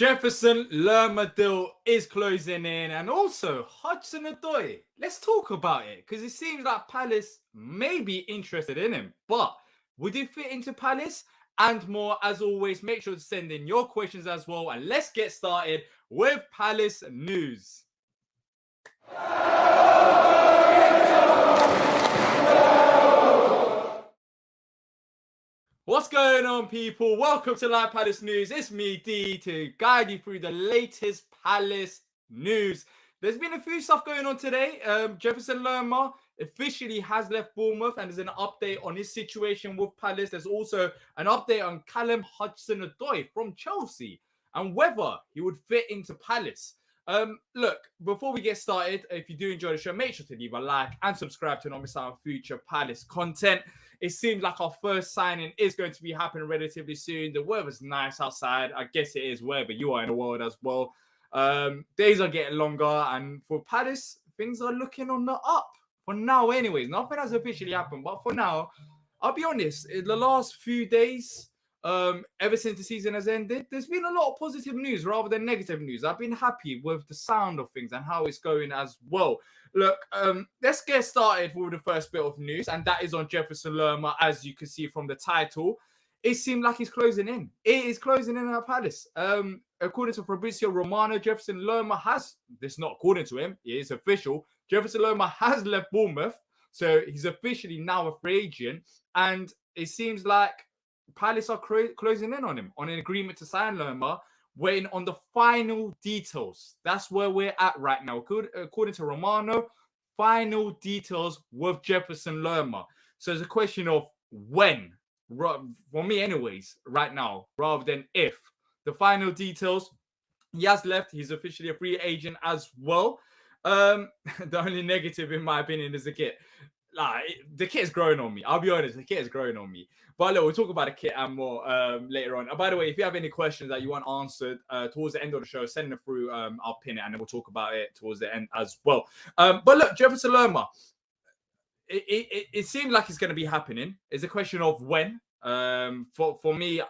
Jefferson Lerma deal is closing in, and also Hudson Odoi. Let's talk about it because it seems like Palace may be interested in him, but would he fit into Palace? And more, as always, make sure to send in your questions as well. And let's get started with Palace news. What's going on, people? Welcome to Live Palace News. It's me, D, to guide you through the latest Palace news. There's been a few stuff going on today. Jefferson Lerma officially has left Bournemouth, and there's an update on his situation with Palace. There's also an update on Callum Hudson Odoi from Chelsea and whether he would fit into Palace. Look, before we get started, if you do enjoy the show, make sure to leave a like and subscribe to not miss out on future Palace content. It seems like our first signing is going to be happening relatively soon. The weather's nice outside. I guess it is wherever you are in the world as well. Days are getting longer, and for Palace, things are looking on the up. For now, anyways, nothing has officially happened, but for now, I'll be honest, in the last few days, ever since the season has ended, there's been a lot of positive news rather than negative news. I've been happy with the sound of things and how it's going as well. Look, let's get started with the first bit of news, and that is on Jefferson Lerma. As you can see from the title, it seemed like he's closing in. It is closing in at Palace. According to Fabrizio Romano, Jefferson Lerma has, this is not according to him, it is official, Jefferson Lerma has left Bournemouth, so he's officially now a free agent, and it seems like Palace are closing in on him, on an agreement to sign Lerma, waiting on the final details. That's where we're at right now. According to Romano, final details with Jefferson Lerma. So it's a question of when, for me anyways, right now, rather than if. The final details, he has left. He's officially a free agent as well. The only negative, in my opinion, is the kit. Like, the kit is growing on me. I'll be honest, the kit is growing on me. But look, we'll talk about the kit and more later on. By the way, if you have any questions that you want answered towards the end of the show, send them through. I'll pin it and then we'll talk about it towards the end as well. But look, Jefferson Lerma, it seemed like it's going to be happening. It's a question of when. For me,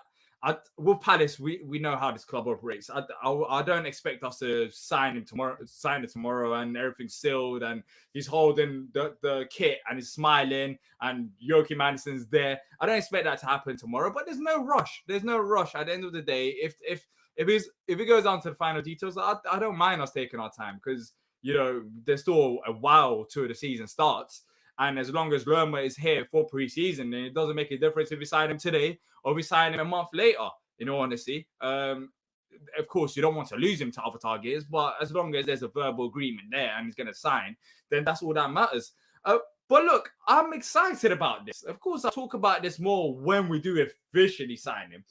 with Palace, we know how this club operates. I don't expect us to sign it tomorrow and everything's sealed and he's holding the kit and he's smiling and Joachim Andersen's there. I don't expect that to happen tomorrow, but there's no rush. There's no rush. At the end of the day, if it goes down to the final details, I don't mind us taking our time because, you know, there's still a while till the season starts. And as long as Lerma is here for pre-season, then it doesn't make a difference if we sign him today or we sign him a month later, in all honesty. Of course, you don't want to lose him to other targets, but as long as there's a verbal agreement there and he's going to sign, then that's all that matters. But look, I'm excited about this. Of course, I'll talk about this more when we do officially sign him.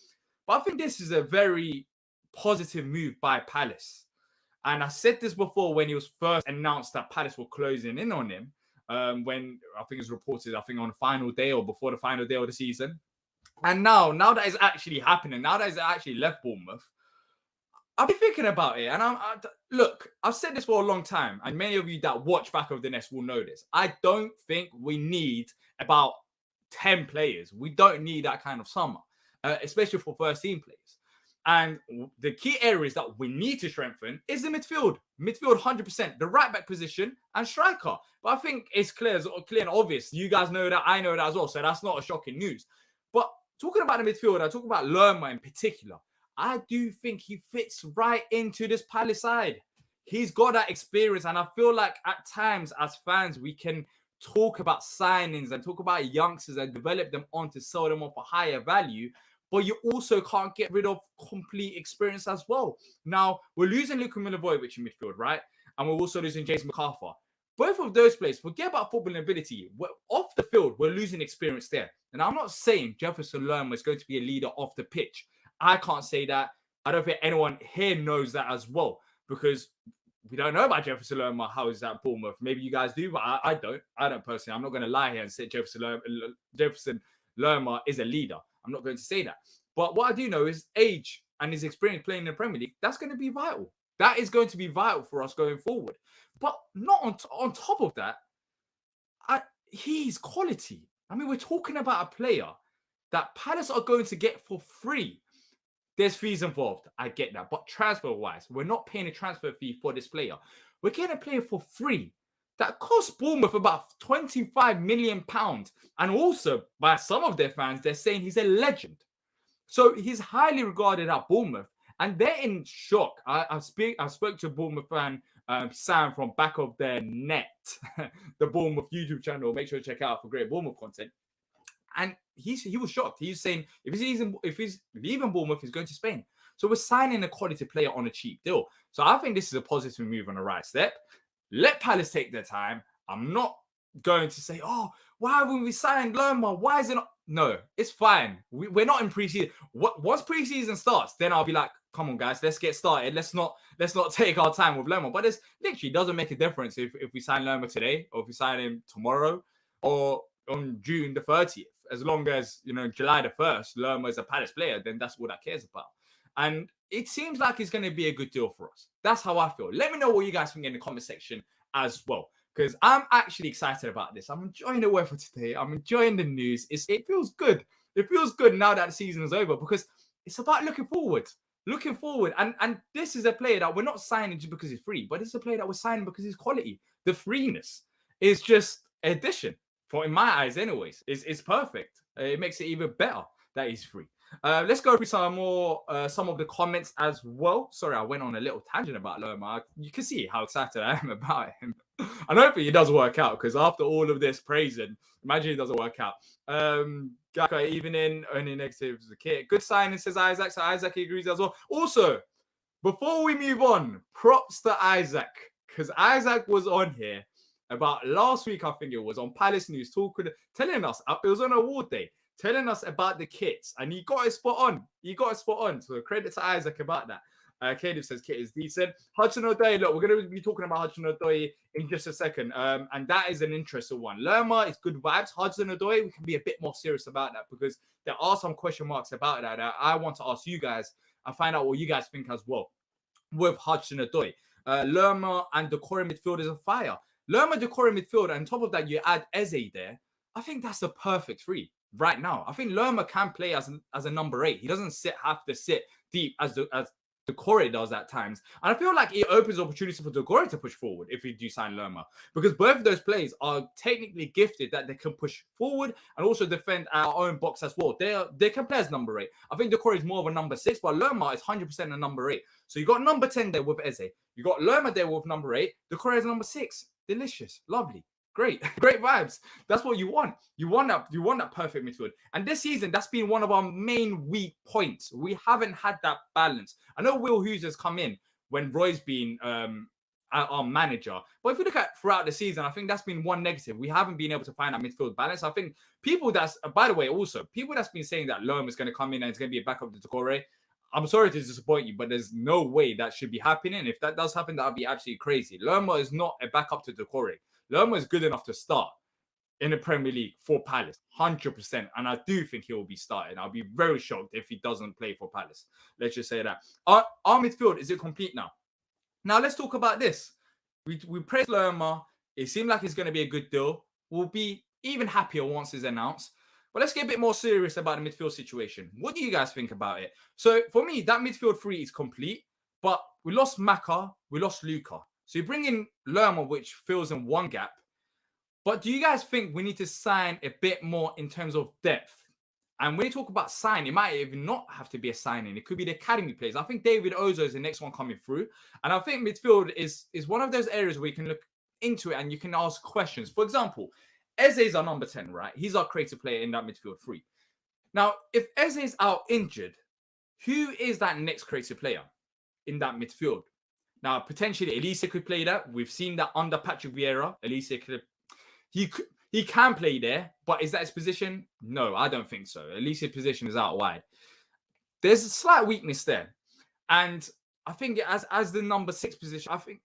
But I think this is a very positive move by Palace. And I said this before when he was first announced that Palace were closing in on him. When I think it was reported, on the final day or before the final day of the season. And now that it's actually happening, now that he's actually left Bournemouth, I've been thinking about it. And look, I've said this for a long time, and many of you that watch Back of the Nest will know this. I don't think we need about 10 players. We don't need that kind of summer, especially for first team players. And the key areas that we need to strengthen is the midfield. Midfield 100%, the right back position and striker. But I think it's clear and obvious. You guys know that, I know that as well. So that's not a shocking news. But talking about the midfield, I talk about Lerma in particular. I do think he fits right into this Palace side. He's got that experience. And I feel like at times as fans, we can talk about signings and talk about youngsters and develop them on to sell them off for higher value. But you also can't get rid of complete experience as well. Now, we're losing Luka Milivojevic in midfield, right? And we're also losing James McArthur. Both of those players, forget about footballing ability. Off the field, we're losing experience there. And I'm not saying Jefferson Lerma is going to be a leader off the pitch. I can't say that. I don't think anyone here knows that as well. Because we don't know about Jefferson Lerma. How is that Bournemouth? Maybe you guys do, but I don't. I don't personally. I'm not going to lie here and say Jefferson Lerma is a leader. I'm not going to say that. But what I do know is age and his experience playing in the Premier League, that's going to be vital. That is going to be vital for us going forward. But not on top of that, he's quality. I mean, we're talking about a player that Palace are going to get for free. there's fees involved. I get that. But transfer-wise, we're not paying a transfer fee for this player. We're getting a player for free that cost Bournemouth about £25 million. And also, by some of their fans, they're saying he's a legend. So he's highly regarded at Bournemouth. And they're in shock. I spoke to a Bournemouth fan, Sam, from Back of Their Net, the Bournemouth YouTube channel. Make sure to check out for great Bournemouth content. And he was shocked. He's saying if he's leaving Bournemouth, he's going to Spain. So we're signing a quality player on a cheap deal. So I think this is a positive move on the right step. Let Palace take their time. I'm not going to say, oh, why haven't we signed Lerma? Why is it not? No, it's fine. We're not in preseason. Once preseason starts, then I'll be like, come on, guys, let's get started. Let's not take our time with Lerma. But it literally doesn't make a difference if we sign Lerma today or if we sign him tomorrow or on June the 30th. As long as, July the 1st, Lerma is a Palace player, then that's what that cares about. And it seems like it's going to be a good deal for us. That's how I feel. Let me know what you guys think in the comment section as well, because I'm actually excited about this. I'm enjoying the weather today. I'm enjoying the news. It feels good. It feels good now that the season is over because it's about looking forward. And this is a player that we're not signing just because he's free, but it's a player that we're signing because he's quality. The freeness is just an addition. For in my eyes, anyways, it's perfect. It makes it even better that he's free. Let's go through some of the comments as well. Sorry, I went on a little tangent about Lerma. You can see how excited I am about him. And hopefully he does work out because after all of this praising, imagine he doesn't work out. Gaka, even in only negatives, the kid. Good signing, says Isaac. So Isaac agrees as well. Also, before we move on, props to Isaac because Isaac was on here about last week, I think it was, on Palace News, telling us, it was on award day, telling us about the kits, and he got it spot on. So credit to Isaac about that. Caleb says kit is decent. Hudson Odoi, look, we're going to be talking about Hudson Odoi in just a second, and that is an interesting one. Lerma is good vibes. Hudson Odoi, we can be a bit more serious about that because there are some question marks about that I want to ask you guys and find out what you guys think as well with Hudson Odoi. Lerma and the core midfield is a fire. Lerma, Decore midfield, and on top of that, you add Eze there. I think that's the perfect three right now. I think Lerma can play as a number 8. He doesn't have to sit deep as Decore does at times. And I feel like it opens opportunity for Decore to push forward if we do sign Lerma. Because both of those players are technically gifted that they can push forward and also defend our own box as well. They can play as number 8. I think Decore is more of a number 6, but Lerma is 100% a number 8. So you got number 10 there with Eze. You got Lerma there with number 8. Decore is number 6. Delicious, lovely, great vibes. That's what you want. You want that perfect midfield. And this season, that's been one of our main weak points. We haven't had that balance. I know Will Hughes has come in when Roy's been our manager, but if you look at throughout the season, I think that's been one negative. We haven't been able to find that midfield balance. I think people that's been saying that Lerma is going to come in and it's going to be a backup to Decore. I'm sorry to disappoint you, but there's no way that should be happening. If that does happen, that would be absolutely crazy. Lerma is not a backup to Decore. Lerma is good enough to start in the Premier League for Palace, 100%. And I do think he will be starting. I'll be very shocked if he doesn't play for Palace. Let's just say that. Our midfield, is it complete now? Now, let's talk about this. We praised Lerma. It seemed like it's going to be a good deal. We'll be even happier once it's announced. But let's get a bit more serious about the midfield situation. What do you guys think about it? So for me, that midfield 3 is complete, but we lost Maka, we lost Luka. So you bring in Lerma, which fills in one gap. But do you guys think we need to sign a bit more in terms of depth? And when you talk about signing, it might even not have to be a signing. It could be the academy players. I think David Ozo is the next one coming through. And I think midfield is one of those areas where you can look into it and you can ask questions. For example, Eze is our number 10, right? He's our creative player in that midfield 3. Now, if Eze is out injured, who is that next creative player in that midfield? Now, potentially, Elise could play that. We've seen that under Patrick Vieira. Elise he can play there, but is that his position? No, I don't think so. Elise's position is out wide. There's a slight weakness there. And I think as the number 6 position, I think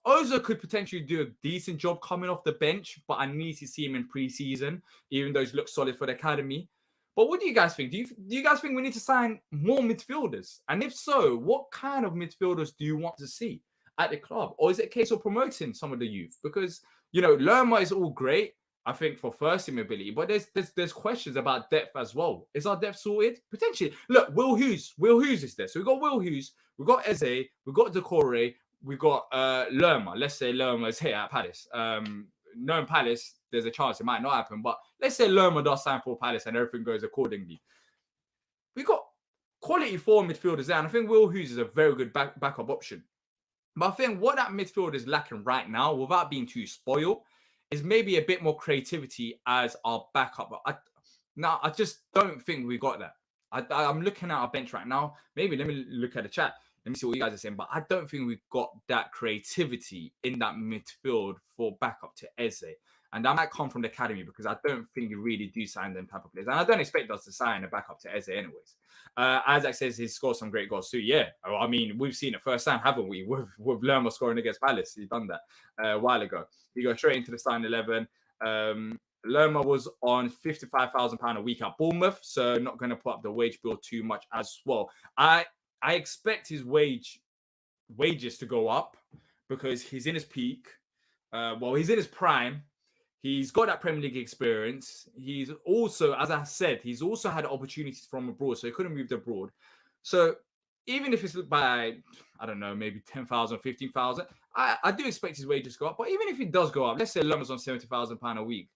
Ozo could potentially do a decent job coming off the bench, but I need to see him in pre-season, even though he looks solid for the academy. But what do you guys think? Do you guys think we need to sign more midfielders? And if so, what kind of midfielders do you want to see at the club? Or is it a case of promoting some of the youth? Because, Lerma is all great. I think for first team ability, but there's questions about depth as well. Is our depth sorted? Potentially. Look, Will Hughes is there. So we've got Will Hughes, we've got Eze, we've got Decore, we've got Lerma. Let's say Lerma is here at Palace. Knowing Palace, there's a chance it might not happen. But let's say Lerma does sign for Palace and everything goes accordingly. We've got quality four midfielders there, and I think Will Hughes is a very good backup option. But I think what that midfield is lacking right now, without being too spoiled, is maybe a bit more creativity as our backup. I just don't think we got that. I'm looking at our bench right now. Maybe let me look at the chat. Let me see what you guys are saying. But I don't think we've got that creativity in that midfield for backup to Eze. And that might come from the academy because I don't think you really do sign them type of players. And I don't expect us to sign a backup to Eze anyways. Isaac says he's scored some great goals too. Yeah, I mean, we've seen it first time, haven't we? With Lerma scoring against Palace. He's done that a while ago. He goes straight into the starting 11. Lerma was on £55,000 a week at Bournemouth, so not going to put up the wage bill too much as well. I expect his wages to go up because he's in his peak. He's in his prime. He's got that Premier League experience. He's also, as I said, he's also had opportunities from abroad, so he couldn't move abroad. So even if it's by, I don't know, maybe 10,000, 15,000, I do expect his wages to go up. But even if it does go up, let's say Lerma's on £70,000 a week,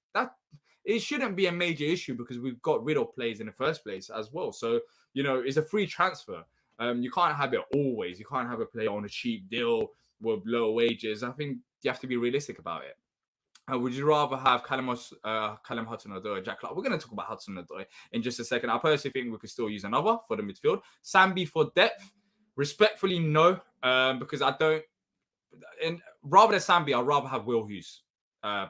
it shouldn't be a major issue because we've got rid of players in the first place as well. So, it's a free transfer. You can't have it always. You can't have a player on a cheap deal with low wages. I think you have to be realistic about it. Would you rather have Callum Hudson Odoi or Jack Clark? We're going to talk about Hudson Odoi in just a second. I personally think we could still use another for the midfield. Sambi for depth, respectfully, no, because I don't. And rather than Sambi, I'd rather have Will Hughes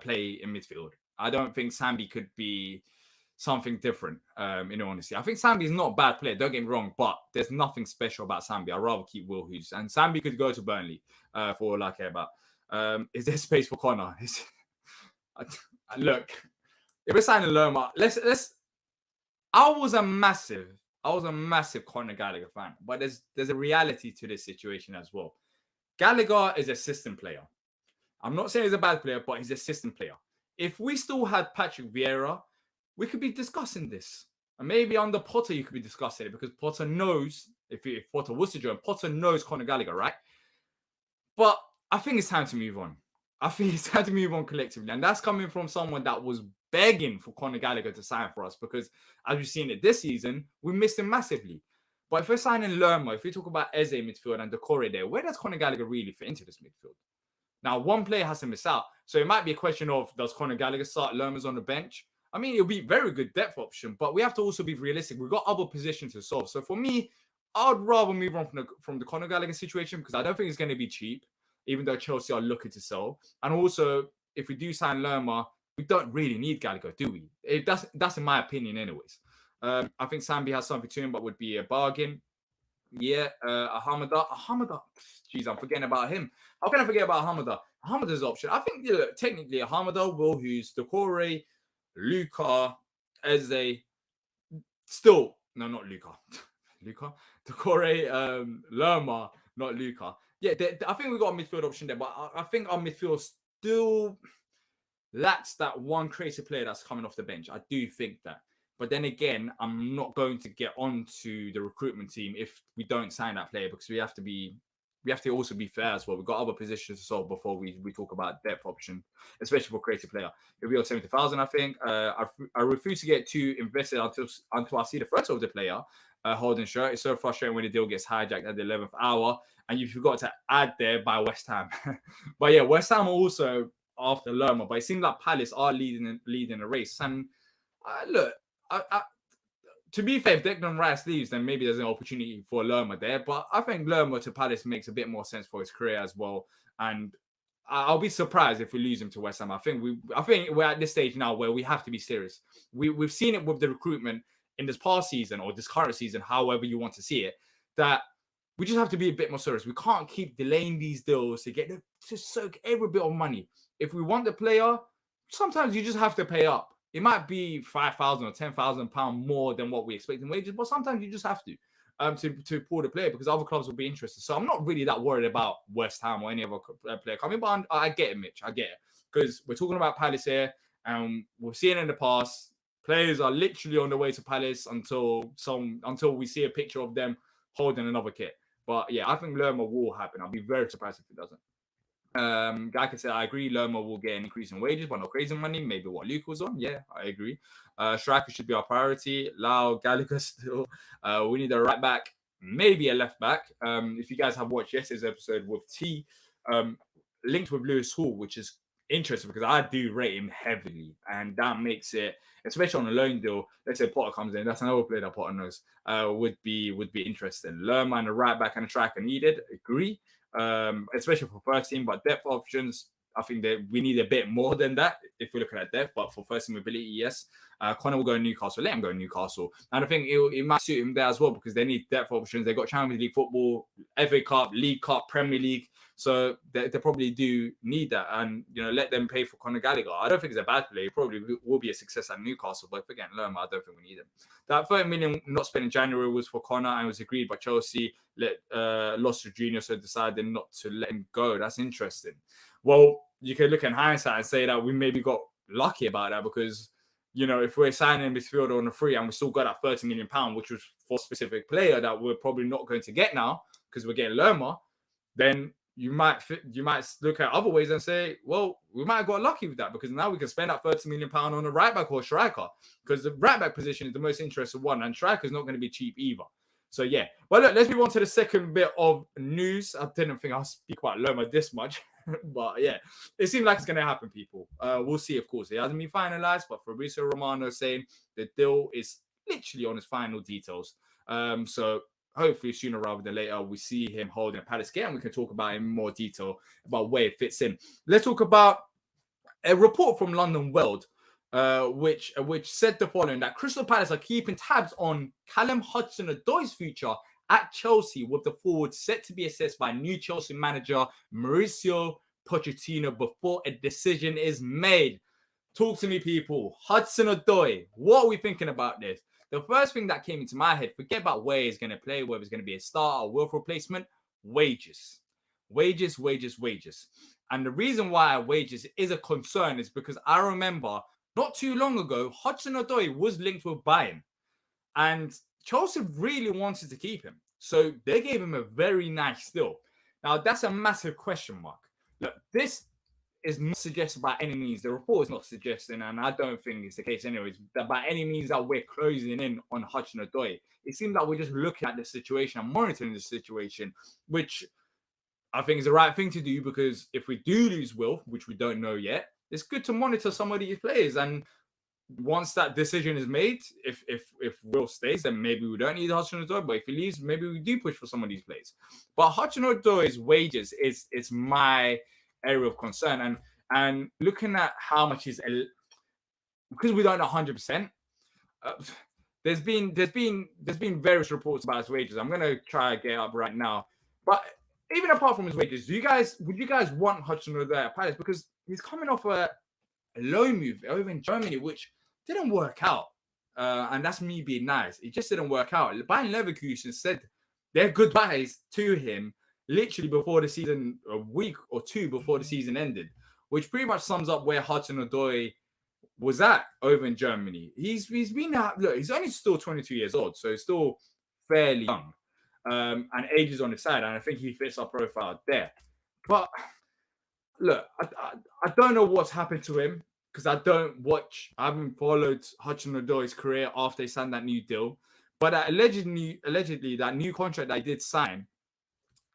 play in midfield. I don't think Sambi could be something different, in all honesty. I think Sambi is not a bad player, don't get me wrong, but there's nothing special about Sambi. I'd rather keep Will Hughes. And Sambi could go to Burnley for all I care about. Is there space for Connor? Look, if we're signing Lerma, let's. I was a massive Conor Gallagher fan, but there's a reality to this situation as well. Gallagher is a system player. I'm not saying he's a bad player, but he's a system player. If we still had Patrick Vieira, we could be discussing this. And maybe under Potter, you could be discussing it because Potter knows, if Potter was to join, Potter knows Conor Gallagher, right? But I think it's time to move on. I think it's time to move on collectively. And that's coming from someone that was begging for Conor Gallagher to sign for us because as we've seen it this season, we missed him massively. But if we're signing Lerma, if we talk about Eze midfield and Decore there, where does Conor Gallagher really fit into this midfield? Now, one player has to miss out. So it might be a question of, does Conor Gallagher start? Lerma's on the bench. I mean, it'll be a very good depth option, but we have to also be realistic. We've got other positions to solve. So for me, I'd rather move on from the Conor Gallagher situation because I don't think it's going to be cheap, even though Chelsea are looking to sell. And also, if we do sign Lerma, we don't really need Gallagher, do we? That's in my opinion anyways. I think Sambi has something to him, but would be a bargain. Yeah, Hamada, jeez, I'm forgetting about him. How can I forget about Hamada? Hamada's option. I think technically Hamada, Will Hughes, Decore, Luca, Eze, still, no, not Luca. Luca, Decore, Lerma, not Luca. Yeah, I think we got a midfield option there, but I think our midfield still lacks that one creative player that's coming off the bench. I do think that. But then again, I'm not going to get onto the recruitment team if we don't sign that player because we have to also be fair as well. We've got other positions to solve before we talk about depth option, especially for creative player. It'll be on 70,000, I think. I refuse to get too invested until I see the photo of the player holding shirt. It's so frustrating when the deal gets hijacked at the 11th hour and you forgot to add there by West Ham. But yeah, West Ham also after Lerma, but it seems like Palace are leading the race. And look, to be fair, if Declan Rice leaves, then maybe there's an opportunity for Lerma there. But I think Lerma to Palace makes a bit more sense for his career as well. And I'll be surprised if we lose him to West Ham. I think we're at this stage now where we have to be serious. We've seen it with the recruitment in this past season or this current season, however you want to see it, that we just have to be a bit more serious. We can't keep delaying these deals to soak every bit of money. If we want the player, sometimes you just have to pay up. It might be £5,000 or £10,000 more than what we expect in wages, but sometimes you just have to pull the player because other clubs will be interested. So I'm not really that worried about West Ham or any other player coming, but I get it, Mitch. I get it because we're talking about Palace here, And we've seen in the past, players are literally on the way to Palace until we see a picture of them holding another kit. But yeah, I think Lerma will happen. I'll be very surprised if it doesn't. Like I said, I agree. Lerma will get an increase in wages, but not crazy money. Maybe what Luke was on. Yeah, I agree. Striker should be our priority. Lau Gallagher still. We need a right back, maybe a left back. If you guys have watched yesterday's episode with T, linked with Lewis Hall, which is interesting because I do rate him heavily, and that makes it, especially on a loan deal. Let's say Potter comes in, that's another player that Potter knows. Would be interesting. Lerma and a right back and a striker needed. Agree. Especially for first team, but depth options, I think that we need a bit more than that if we're looking at depth. But for first team ability, yes. Connor will go to Newcastle. Let him go to Newcastle. And I think it might suit him there as well because they need depth options. They got Champions League football, FA Cup, League Cup, Premier League. So they probably do need that. And, let them pay for Conor Gallagher. I don't think it's a bad play. He probably will be a success at Newcastle. But again, Lerma, I don't think we need him. That 30 million not spent in January was for Connor and was agreed by Chelsea. Lost to Junior, so decided not to let him go. That's interesting. Well, you can look in hindsight and say that we maybe got lucky about that because, if we're signing midfielder on a free and we still got that £30 million, which was for a specific player that we're probably not going to get now because we're getting Lerma, then you might look at other ways and say, well, we might have got lucky with that because now we can spend that £30 million on a right back or striker because the right back position is the most interesting one and striker is not going to be cheap either. So, yeah. Well, look, let's move on to the second bit of news. I didn't think I'll speak about Lerma this much. But, yeah, it seems like it's going to happen, people. We'll see, of course. It hasn't been finalized, but Fabrizio Romano saying the deal is literally on its final details. So, hopefully, sooner rather than later, we see him holding a Palace kit and we can talk about it in more detail about where it fits in. Let's talk about a report from London World, which said the following, that Crystal Palace are keeping tabs on Callum Hudson Odoi's future at Chelsea, with the forward set to be assessed by new Chelsea manager Mauricio Pochettino before a decision is made. Talk to me, people. Hudson Odoi, what are we thinking about this? The first thing that came into my head, forget about where he's going to play, whether it's going to be a starter or Wilf replacement, wages. Wages. And the reason why wages is a concern is because I remember not too long ago, Hudson Odoi was linked with Bayern. And Chelsea really wanted to keep him. So they gave him a very nice deal. Now, that's a massive question mark. Look, this is not suggested by any means. The report is not suggesting, and I don't think it's the case anyways, that by any means that we're closing in on Hudson Odoi. It seems like we're just looking at the situation and monitoring the situation, which I think is the right thing to do because if we do lose Wilf, which we don't know yet, it's good to monitor some of these players. And once that decision is made, if Will stays, then maybe we don't need Hudson Odoi. But if he leaves, maybe we do push for some of these players. But Hudson Odoi's wages is my area of concern. And looking at how much is, because we don't know 100%. There's been various reports about his wages. I'm gonna try to get it up right now. But even apart from his wages, would you guys want Hudson Odoi at Palace because he's coming off a loan move over in Germany, which didn't work out. And that's me being nice. It just didn't work out. Bayern Leverkusen said their goodbyes to him literally before the season, a week or two before the season ended, which pretty much sums up where Hudson Odoi was at over in Germany. He's been out, look, he's only still 22 years old, so he's still fairly young. And age is on his side, and I think he fits our profile there. But look, I don't know what's happened to him because I haven't followed Hudson Odoi's career after he signed that new deal. But allegedly, that new contract that I did sign,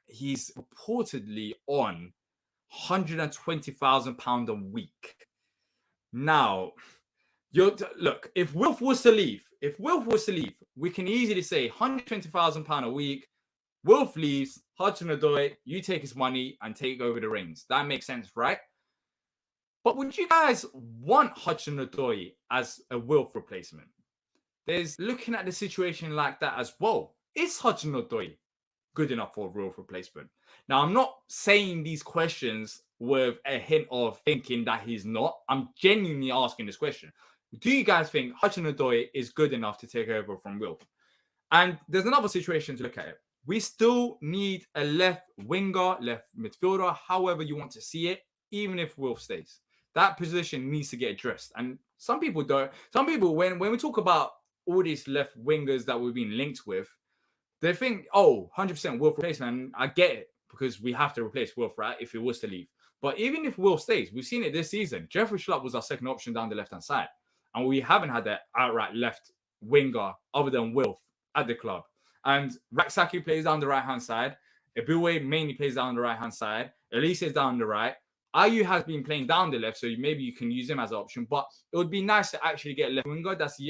he's reportedly on £120,000 a week. Now, look, if Wilf was to leave, we can easily say £120,000 a week. Wilf leaves, Hudson Odoi, you take his money and take over the reins. That makes sense, right? But would you guys want Hudson Odoi as a Wilf replacement? There's looking at the situation like that as well. Is Hudson Odoi good enough for a Wilf replacement? Now, I'm not saying these questions with a hint of thinking that he's not. I'm genuinely asking this question. Do you guys think Hudson Odoi is good enough to take over from Wilf? And there's another situation to look at it. We still need a left winger, left midfielder, however you want to see it, even if Wilf stays. That position needs to get addressed. And some people don't. Some people, when we talk about all these left wingers that we've been linked with, they think, oh, 100% Wilf replacement. And I get it because we have to replace Wilf, right? If he was to leave. But even if Wilf stays, we've seen it this season. Jeffrey Schlupp was our second option down the left-hand side. And we haven't had that outright left winger other than Wilf at the club. And Raksaki plays down the right-hand side. Eboué mainly plays down the right-hand side. Elise is down the right. Ayu has been playing down the left, so maybe you can use him as an option. But it would be nice to actually get a left winger that's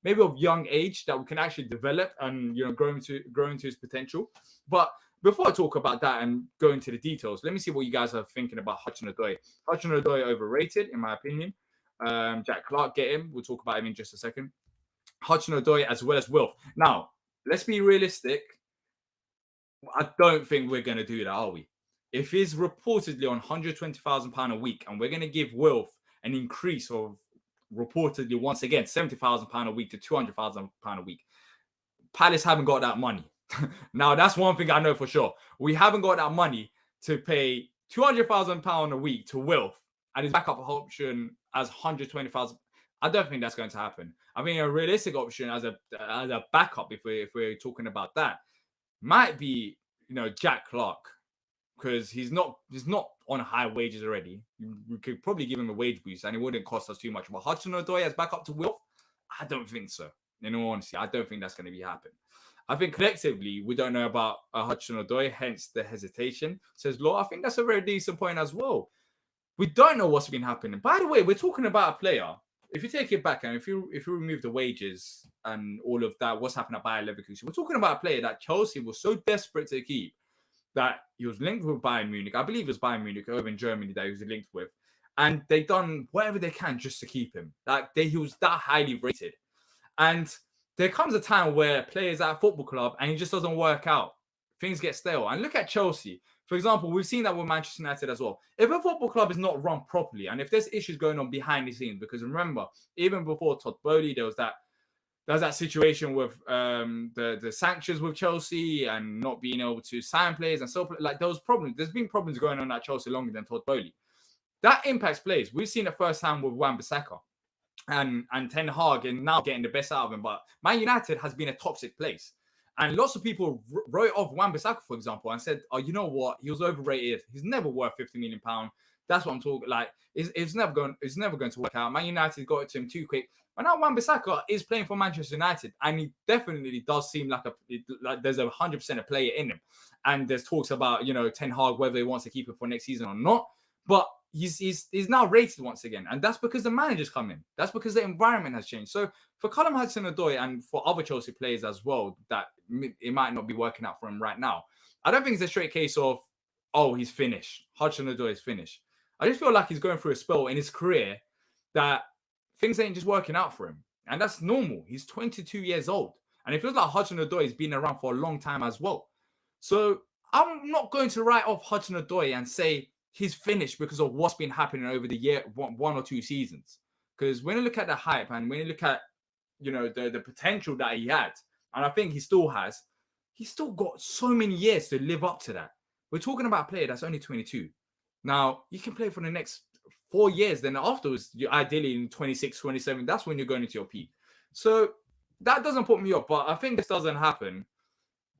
maybe of young age that we can actually develop and grow into his potential. But before I talk about that and go into the details, let me see what you guys are thinking about Hudson Odoi. Hudson Odoi overrated, in my opinion. Jack Clark, get him. We'll talk about him in just a second. Hudson Odoi as well as Wilf. Now, let's be realistic. I don't think we're going to do that, are we? If he's reportedly on £120,000 a week and we're going to give Wilf an increase of reportedly once again £70,000 a week to £200,000 a week, Palace haven't got that money. Now, that's one thing I know for sure. We haven't got that money to pay £200,000 a week to Wilf and his backup option as £120,000. I don't think that's going to happen. I think a realistic option as a backup, if we're talking about that, might be Jack Clark, because he's not on high wages already. We could probably give him a wage boost and it wouldn't cost us too much. But Hudson Odoi as backup to Wilf, I don't think so. In all honesty, I don't think that's going to be happening. I think collectively we don't know about Hudson Odoi, hence the hesitation. Says Law. I think that's a very decent point as well. We don't know what's been happening. By the way, we're talking about a player. If you take it back and if you remove the wages and all of that, what's happened at Bayer Leverkusen, we're talking about a player that Chelsea was so desperate to keep that he was linked with Bayern Munich. I believe it was Bayern Munich over in Germany that he was linked with. And they've done whatever they can just to keep him. He was that highly rated. And there comes a time where players at a football club and it just doesn't work out. Things get stale. And look at Chelsea. For example, we've seen that with Manchester United as well. If a football club is not run properly and if there's issues going on behind the scenes, because remember, even before Todd Bowley, there was that situation with the sanctions with Chelsea and not being able to sign players and so like those problems. There's been problems going on at Chelsea longer than Todd Bowley. That impacts players. We've seen it firsthand with Wan-Bissaka and Ten Hag and now getting the best out of him. But Man United has been a toxic place. And lots of people wrote off Wan-Bissaka, for example, and said, oh, you know what? He was overrated. He's never worth £50 million. That's what I'm talking like. It's never going to work out. Man United got it to him too quick. But now Wan-Bissaka is playing for Manchester United, and he definitely does seem like there's 100% a player in him. And there's talks about Ten Hag whether he wants to keep him for next season or not. But he's now rated once again, and that's because the manager's come in. That's because the environment has changed. So for Callum Hudson Odoi and for other Chelsea players as well, that it might not be working out for him right now. I don't think it's a straight case of he's finished. Hudson Odoi is finished. I just feel like he's going through a spell in his career that things ain't just working out for him. And that's normal. He's 22 years old. And it feels like Hudson Odoi has been around for a long time as well. So I'm not going to write off Hudson Odoi and say he's finished because of what's been happening over the year, one or two seasons. Because when you look at the hype and when you look at, the potential that he had, and I think he still has, he's still got so many years to live up to that. We're talking about a player that's only 22. Now, you can play for the next 4 years. Then afterwards, you ideally in 26, 27, that's when you're going into your peak. So that doesn't put me off. But I think this doesn't happen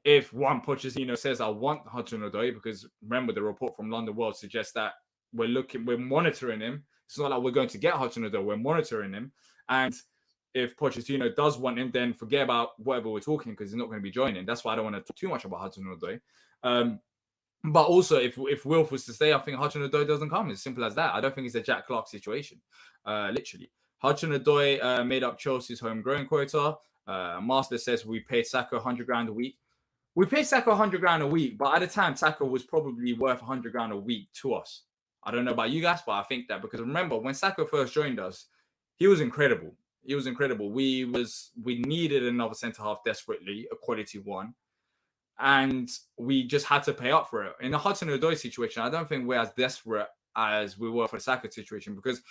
if Juan Pochettino says, I want Hudson Odoi, because remember, the report from London World suggests that we're monitoring him. It's not like we're going to get Hudson Odoi. We're monitoring him. And if Pochettino does want him, then forget about whatever we're talking, because he's not going to be joining. That's why I don't want to talk too much about Hudson Odoi. But also, if Wilf was to stay, I think Hudson Odoi doesn't come. It's simple as that. I don't think it's a Jack Clark situation, literally. Hudson Odoi made up Chelsea's homegrown quota. Master says we paid Saka $100,000 a week. We paid Saka $100,000 a week, but at the time, Saka was probably worth $100,000 a week to us. I don't know about you guys, but I think that, because remember, when Saka first joined us, he was incredible. He was incredible. We needed another centre-half desperately, a quality one. And we just had to pay up for it. In the Hudson Odoi situation, I don't think we're as desperate as we were for the Saka situation, because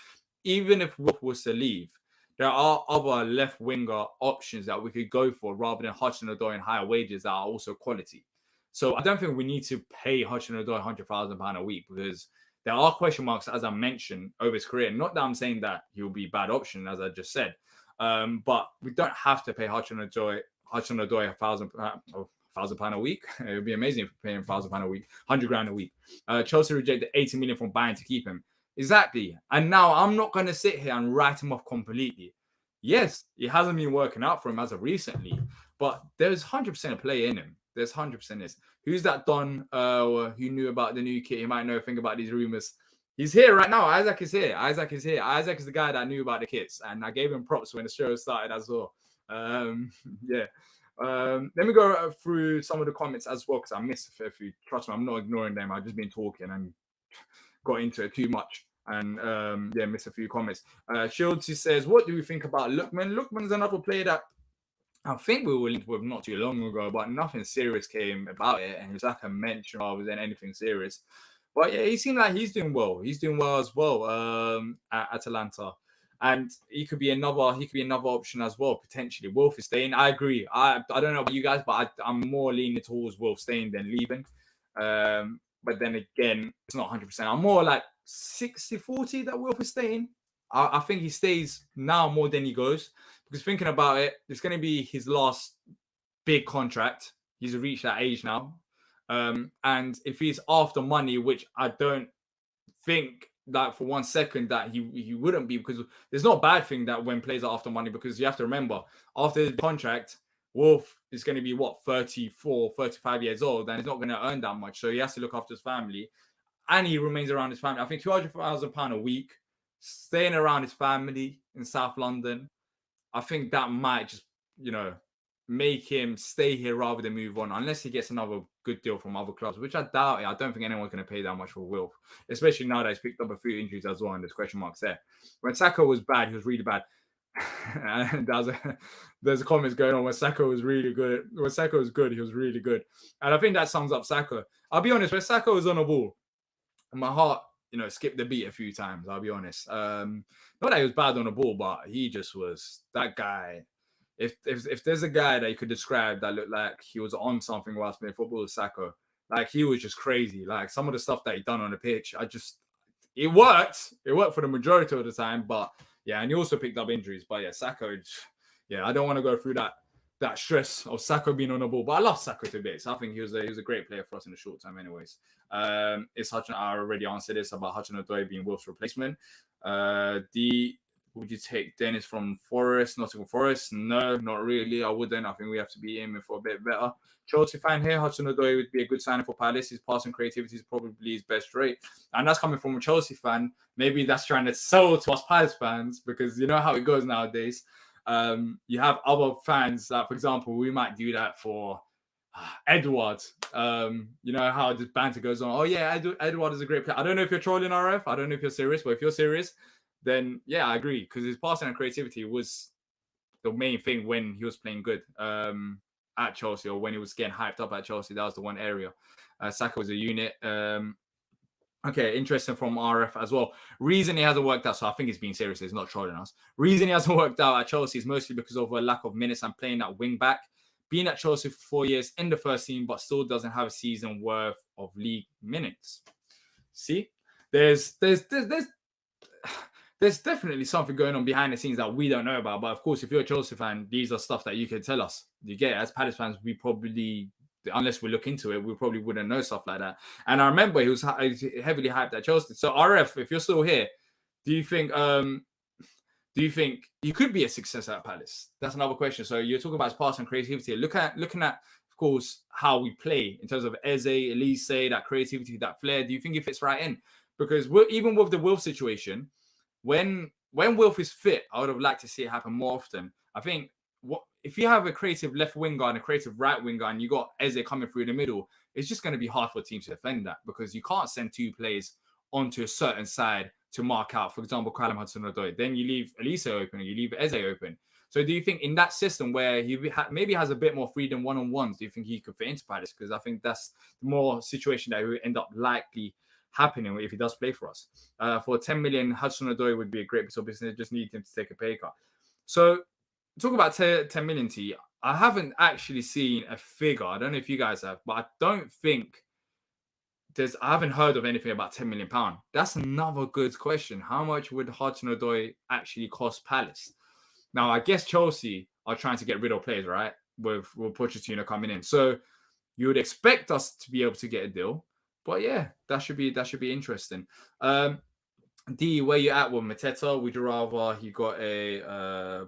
even if Wolf was to leave, there are other left winger options that we could go for rather than Hudson Odoi and higher wages that are also quality. So I don't think we need to pay Hudson Odoi £100,000 a week, because there are question marks, as I mentioned, over his career. Not that I'm saying that he'll be a bad option, as I just said, but we don't have to pay Hudson Odoi £1,000 a week. It would be amazing if we pay him £1,000 a week, 100 grand a week. Chelsea rejected 80 million from Bayern to keep him. Exactly. And now I'm not going to sit here and write him off completely. Yes, it hasn't been working out for him as of recently, but there's 100% a play in him. There's 100% is. Who's that Don who knew about the new kit? He might know a thing about these rumors. He's here right now. Isaac is here. Isaac is the guy that knew about the kits, and I gave him props when the show started as well. Yeah. Let me go through some of the comments as well, because I missed a few. Trust me, I'm not ignoring them. I've just been talking and got into it too much. And missed a few comments. Shields says, what do you think about Lookman? Lookman's another player that I think we were linked with not too long ago, but nothing serious came about it. And it was like a mention rather than anything serious. But yeah, he seemed like he's doing well. He's doing well as well at Atalanta. And he could be another option as well, potentially. Wolf is staying. I agree. I don't know about you guys, but I'm more leaning towards Wolf staying than leaving. But then again, it's not 100%. I'm more like 60-40 that Wolf is staying. I think he stays now more than he goes. Because thinking about it, it's going to be his last big contract. He's reached that age now. And if he's after money, which I don't think that for 1 second that he wouldn't be, because there's no bad thing that when players are after money, because you have to remember, after the contract, Wolf is going to be 34, 35 years old, and he's not going to earn that much. So he has to look after his family, and he remains around his family. I think £200,000 a week, staying around his family in South London, I think that might just, make him stay here rather than move on, unless he gets another good deal from other clubs, which I doubt it. I don't think anyone's going to pay that much for Wilf, especially now that he's picked up a few injuries as well, and there's question marks there. When Saka was bad, he was really bad. And there's a comments going on when Saka was really good. When Saka was good, he was really good. And I think that sums up Saka. I'll be honest, when Saka was on the ball, my heart, skipped the beat a few times, I'll be honest. Not that he was bad on the ball, but he just was that guy. If there's a guy that you could describe that looked like he was on something whilst playing football, it's Saka. Like, he was just crazy. Like, some of the stuff that he done on the pitch, it worked. It worked for the majority of the time, but yeah, and he also picked up injuries. But yeah, Saka, I don't want to go through that stress of Saka being on the ball, but I love Saka to bits. I think he was a great player for us in the short term anyways. It's Hudson. I already answered this about Hudson Odoi being Wolf's replacement. Would you take Dennis from Forest, Nottingham Forest? No, not really. I wouldn't. I think we have to be aiming for a bit better. Chelsea fan here. Hudson Odoi would be a good signing for Palace. His passing creativity is probably his best trait. And that's coming from a Chelsea fan. Maybe that's trying to sell to us Palace fans, because you know how it goes nowadays. You have other fans that, for example, we might do that for Edward. You know how this banter goes on. Oh, yeah, Edward is a great player. I don't know if you're trolling RF. I don't know if you're serious, but if you're serious, then yeah, I agree, because his passing and creativity was the main thing when he was playing good at Chelsea, or when he was getting hyped up at Chelsea. That was the one area. Saka was a unit. Okay, interesting from RF as well. Reason he hasn't worked out, so I think he's being serious, he's not trolling us. Reason he hasn't worked out at Chelsea is mostly because of a lack of minutes and playing at wing back. Being at Chelsea for 4 years in the first team, but still doesn't have a season worth of league minutes. See, there's definitely something going on behind the scenes that we don't know about. But of course, if you're a Chelsea fan, these are stuff that you can tell us. You get it? As Palace fans, we probably, unless we look into it, we probably wouldn't know stuff like that. And I remember he was heavily hyped at Chelsea. So RF, if you're still here, do you think you could be a success at Palace? That's another question. So you're talking about his passing creativity. Looking at, of course, how we play in terms of Eze, Elise, that creativity, that flair. Do you think it fits right in? Because even with the Wilf situation, when Wilf is fit, I would have liked to see it happen more often. I think if you have a creative left winger and a creative right winger, and you got Eze coming through the middle, it's just going to be hard for teams to defend that, because you can't send two players onto a certain side to mark out, for example, Callum Hudson Odoi. Then you leave Elise open, or you leave Eze open. So do you think in that system where he maybe has a bit more freedom one-on-ones, do you think he could fit into Palace? Because I think that's the more situation that will end up likely happening if he does play for us. For 10 million, Hudson Odoi would be a great piece of business. Just need him to take a pay cut. So talk about 10 million T. I haven't actually seen a figure. I don't know if you guys have, but I don't think I haven't heard of anything about £10 million. That's another good question. How much would Hudson Odoi actually cost Palace? Now, I guess Chelsea are trying to get rid of players, right? With Pochettino coming in, so you would expect us to be able to get a deal. But yeah, that should be interesting. D, where you at with Mateta? Would you rather he got a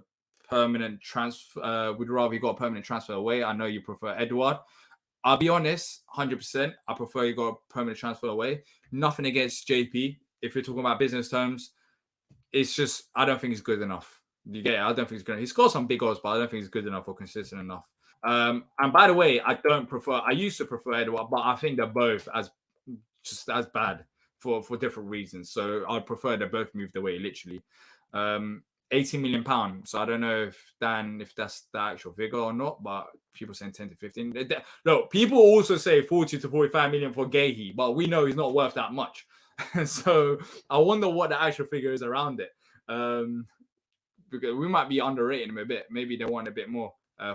permanent transfer? Would you rather he got a permanent transfer away? I know you prefer Edward. I'll be honest, 100%. I prefer you got a permanent transfer away. Nothing against JP. If you're talking about business terms, it's just I don't think he's good enough. You get it? I don't think he's good. He scored some big goals, but I don't think he's good enough or consistent enough. And by the way, I used to prefer Edward, but I think they're both just as bad for different reasons. So I'd prefer they both moved away, literally. £18 million. So I don't know if that's the actual figure or not, but people saying 10 to 15. Look, people also say 40 to 45 million for Gahey, but we know he's not worth that much. So I wonder what the actual figure is around it. Because we might be underrating him a bit. Maybe they want a bit more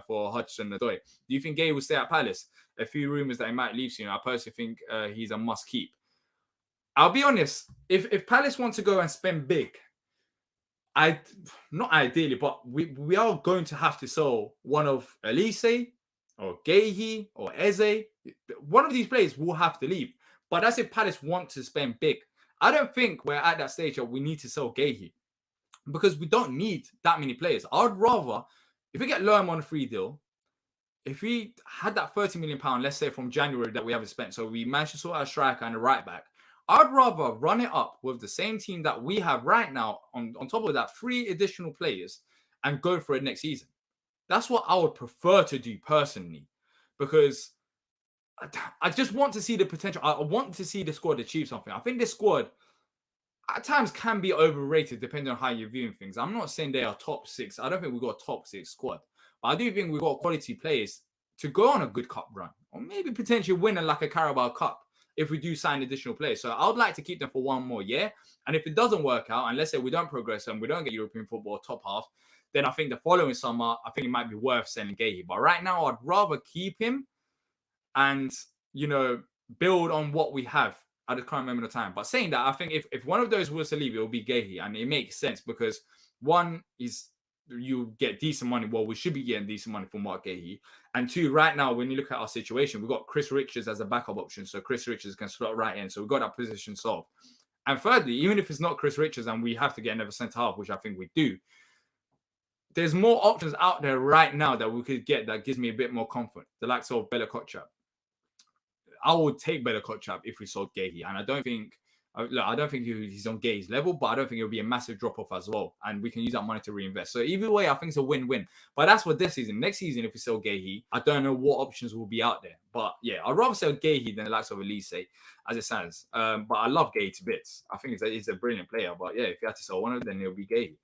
for Hudson Odoi. Do you think Gahey will stay at Palace? A few rumours that he might leave soon. I personally think he's a must keep. I'll be honest. If Palace want to go and spend big, not ideally, but we are going to have to sell one of Elise or Gahey or Eze. One of these players will have to leave. But that's if Palace want to spend big. I don't think we're at that stage that we need to sell Gahey because we don't need that many players. I'd rather, if we get Lerma on a free deal, if we had that £30 million, let's say from January that we haven't spent, so we managed to sort out a striker and a right back, I'd rather run it up with the same team that we have right now on top of that, 3 additional players and go for it next season. That's what I would prefer to do personally because I just want to see the potential. I want to see the squad achieve something. I think this squad at times can be overrated depending on how you're viewing things. I'm not saying they are top 6. I don't think we've got a top 6 squad. But I do think we've got quality players to go on a good cup run or maybe potentially win like a Carabao Cup if we do sign additional players. So I would like to keep them for one more year. And if it doesn't work out, and let's say we don't progress and we don't get European football top half, then I think the following summer, I think it might be worth selling Gahey. But right now, I'd rather keep him and, build on what we have at the current moment of time. But saying that, I think if one of those was to leave, it will be Gahey. And it makes sense because one is you get decent money. Well, we should be getting decent money from Mark Gahey. And 2, right now, when you look at our situation, we've got Chris Richards as a backup option. So Chris Richards can slot right in. So we've got that position solved. And thirdly, even if it's not Chris Richards and we have to get another centre half, which I think we do, there's more options out there right now that we could get that gives me a bit more comfort. The likes of Bella Kotchap. I would take Bella Kotchap if we sold Gahey. And I don't think he's on Gahey's level, but I don't think it'll be a massive drop-off as well. And we can use that money to reinvest. So either way, I think it's a win-win. But that's for this season. Next season, if we sell Gahey, I don't know what options will be out there. But yeah, I'd rather sell Gahey than the likes of Elise, as it stands. But I love Gahey to bits. I think he's a brilliant player. But yeah, if you had to sell one of them, then it'll be Gahey.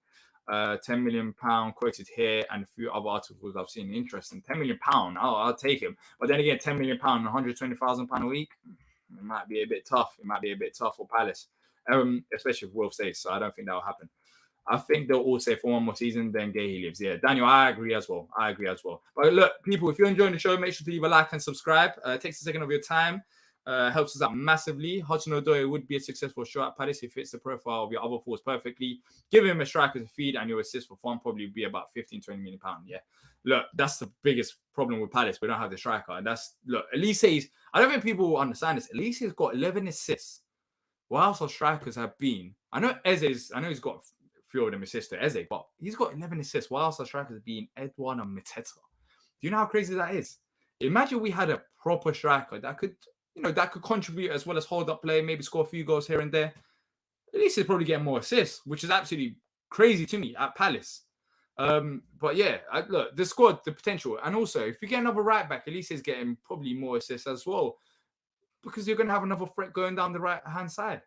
£10 million quoted here and a few other articles I've seen interesting. £10 million, I'll take him. But then again, £10 million, £120,000 a week, it might be a bit tough. It might be a bit tough for Palace, especially if Wolf stays. So I don't think that will happen. I think they'll all say for one more season, then Gahey leaves. Yeah, Daniel, I agree as well. But look, people, if you're enjoying the show, make sure to leave a like and subscribe. It takes a second of your time. Helps us out massively. Hudson Odoi would be a successful shot at Palace if it fits the profile of your other forwards perfectly. Give him a striker to feed and your assist for fun probably be about £15-20 million. Yeah. Look, that's the biggest problem with Palace. We don't have the striker. And Elise's, I don't think people will understand this. Elise's got 11 assists. Whilst our strikers have been, I know he's got a few of them assists to Eze, but he's got 11 assists whilst our strikers have been Edouard and Mateta. Do you know how crazy that is? Imagine we had a proper striker that could contribute as well as hold up play, maybe score a few goals here and there. At least he's probably getting more assists, which is absolutely crazy to me at Palace. But yeah, look, the squad, the potential. And also, if you get another right back, at least he's getting probably more assists as well. Because you're going to have another threat going down the right-hand side.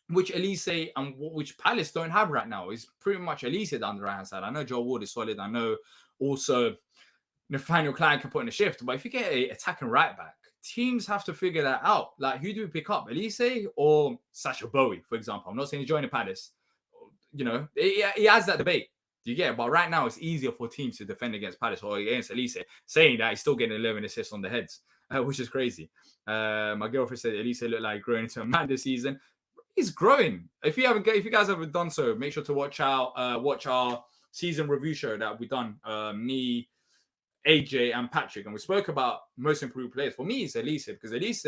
Which Elise and which Palace don't have right now. Is pretty much Elise down the right-hand side. I know Joe Ward is solid. I know also Nathaniel Klein can put in a shift. But if you get an attacking right back, teams have to figure that out. Like, who do we pick up? Elise or Sacha Bowie, for example? I'm not saying he's joining Palace. He has that debate. Do you get it? But right now, it's easier for teams to defend against Palace or against Elise. Saying that, he's still getting 11 assists on the heads. which is crazy. My girlfriend said Elise looked like growing into a man this season. He's growing. If you guys haven't done so, make sure to watch our season review show that we done. Me, AJ, and Patrick, and we spoke about most improved players. For me, it's Elise, because Elise,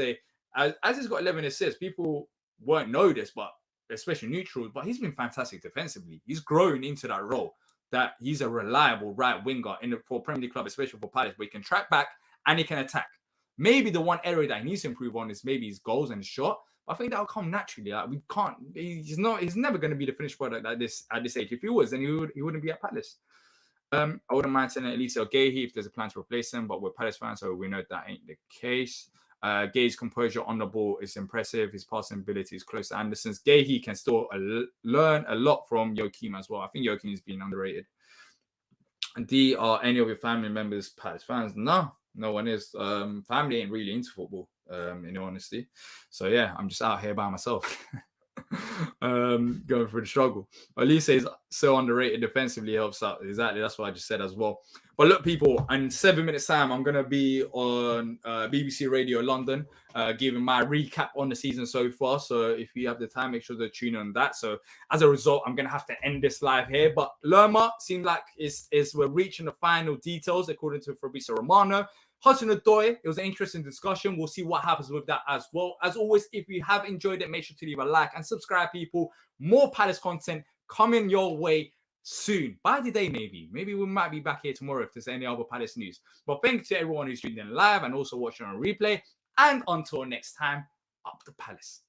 as he's got 11 assists, people won't know this, but especially neutrals, but he's been fantastic defensively. He's grown into that role, that he's a reliable right winger for Premier League club, especially for Palace, where he can track back and he can attack. Maybe the one area that he needs to improve on is maybe his goals and his shot. But I think that'll come naturally. Like, we can't. He's never going to be the finished product like this at this age. If he was, then he wouldn't be at Palace. I wouldn't mind sending Elise or Gahey if there's a plan to replace him, but we're Palace fans, so we know that ain't the case. Gay's composure on the ball is impressive. His passing ability is close to Anderson's. Gahey can still learn a lot from Joachim as well. I think Joachim is being underrated. And are any of your family members Palace fans? No one is. Family ain't really into football, in all honesty. So yeah, I'm just out here by myself. Going through the struggle. Elise is so underrated defensively, helps out. Exactly, that's what I just said as well. But look, people, in 7 minutes time, I'm gonna be on BBC Radio London, giving my recap on the season so far. So if you have the time, make sure to tune in on that. So as a result, I'm gonna have to end this live here. But Lerma seemed like we're reaching the final details according to Fabrizio Romano. Hudson Odoi, it was an interesting discussion. We'll see what happens with that as well. As always, if you have enjoyed it, make sure to leave a like and subscribe, people. More Palace content coming your way soon. By the day, maybe. Maybe we might be back here tomorrow if there's any other Palace news. But thank you to everyone who's tuned in live and also watching on replay. And until next time, up the Palace.